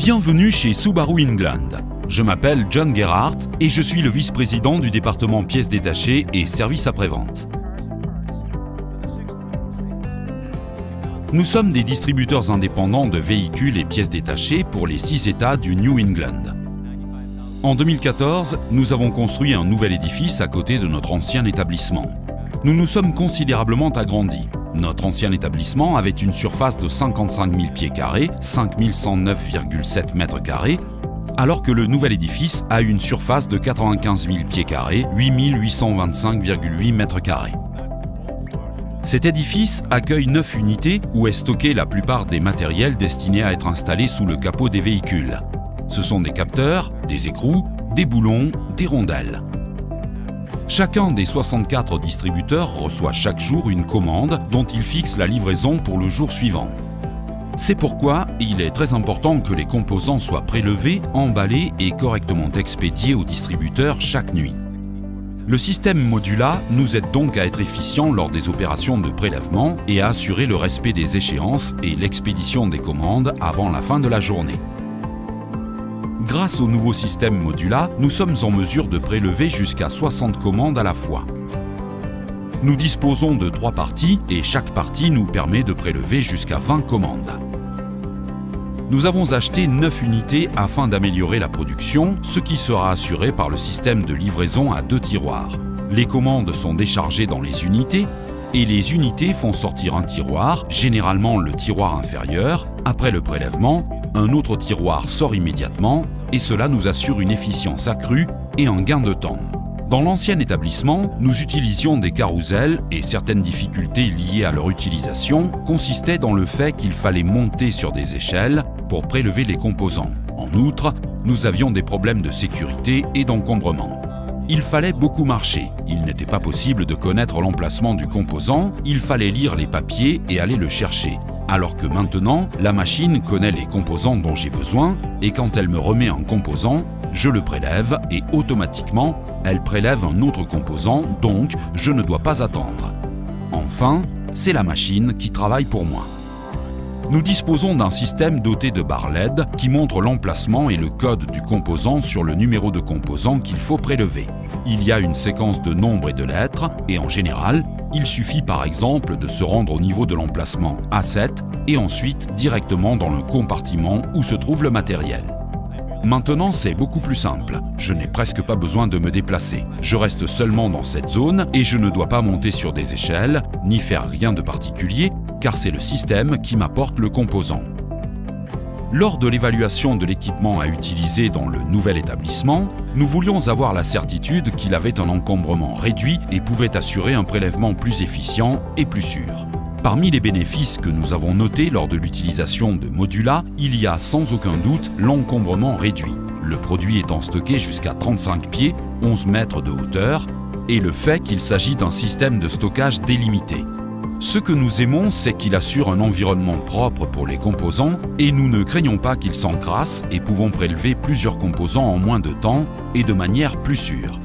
Bienvenue chez Subaru England. Je m'appelle John Gerhardt et je suis le vice-président du département pièces détachées et services après-vente. Nous sommes des distributeurs indépendants de véhicules et pièces détachées pour les 6 États du New England. En 2014, nous avons construit un nouvel édifice à côté de notre ancien établissement. Nous nous sommes considérablement agrandis. Notre ancien établissement avait une surface de 55 000 pieds carrés, 5 109,7 mètres carrés, alors que le nouvel édifice a une surface de 95 000 pieds carrés, 8 825,8 mètres carrés. Cet édifice accueille 9 unités où est stocké la plupart des matériels destinés à être installés sous le capot des véhicules. Ce sont des capteurs, des écrous, des boulons, des rondelles. Chacun des 64 distributeurs reçoit chaque jour une commande dont il fixe la livraison pour le jour suivant. C'est pourquoi il est très important que les composants soient prélevés, emballés et correctement expédiés aux distributeurs chaque nuit. Le système Modula nous aide donc à être efficients lors des opérations de prélèvement et à assurer le respect des échéances et l'expédition des commandes avant la fin de la journée. Grâce au nouveau système Modula, nous sommes en mesure de prélever jusqu'à 60 commandes à la fois. Nous disposons de 3 parties et chaque partie nous permet de prélever jusqu'à 20 commandes. Nous avons acheté 9 unités afin d'améliorer la production, ce qui sera assuré par le système de livraison à 2 tiroirs. Les commandes sont déchargées dans les unités et les unités font sortir un tiroir, généralement le tiroir inférieur. Après le prélèvement, un autre tiroir sort immédiatement et cela nous assure une efficience accrue et un gain de temps. Dans l'ancien établissement, nous utilisions des carrousels et certaines difficultés liées à leur utilisation consistaient dans le fait qu'il fallait monter sur des échelles pour prélever les composants. En outre, nous avions des problèmes de sécurité et d'encombrement. Il fallait beaucoup marcher. Il n'était pas possible de connaître l'emplacement du composant, il fallait lire les papiers et aller le chercher. Alors que maintenant, la machine connaît les composants dont j'ai besoin et quand elle me remet un composant, je le prélève et automatiquement, elle prélève un autre composant, donc je ne dois pas attendre. Enfin, c'est la machine qui travaille pour moi. Nous disposons d'un système doté de barres LED qui montre l'emplacement et le code du composant sur le numéro de composant qu'il faut prélever. Il y a une séquence de nombres et de lettres et en général, il suffit par exemple de se rendre au niveau de l'emplacement A7 et ensuite directement dans le compartiment où se trouve le matériel. Maintenant, c'est beaucoup plus simple. Je n'ai presque pas besoin de me déplacer. Je reste seulement dans cette zone et je ne dois pas monter sur des échelles, ni faire rien de particulier, car c'est le système qui m'apporte le composant. Lors de l'évaluation de l'équipement à utiliser dans le nouvel établissement, nous voulions avoir la certitude qu'il avait un encombrement réduit et pouvait assurer un prélèvement plus efficient et plus sûr. Parmi les bénéfices que nous avons notés lors de l'utilisation de Modula, il y a sans aucun doute l'encombrement réduit. Le produit étant stocké jusqu'à 35 pieds, 11 mètres de hauteur, et le fait qu'il s'agit d'un système de stockage délimité. Ce que nous aimons, c'est qu'il assure un environnement propre pour les composants et nous ne craignons pas qu'ils s'encrassent et pouvons prélever plusieurs composants en moins de temps et de manière plus sûre.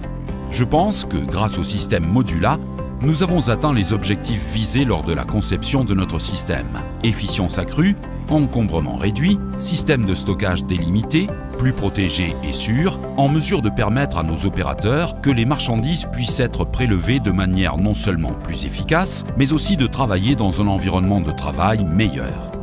Je pense que grâce au système Modula, nous avons atteint les objectifs visés lors de la conception de notre système. Efficience accrue, encombrement réduit, système de stockage délimité, plus protégé et sûr, en mesure de permettre à nos opérateurs que les marchandises puissent être prélevées de manière non seulement plus efficace, mais aussi de travailler dans un environnement de travail meilleur.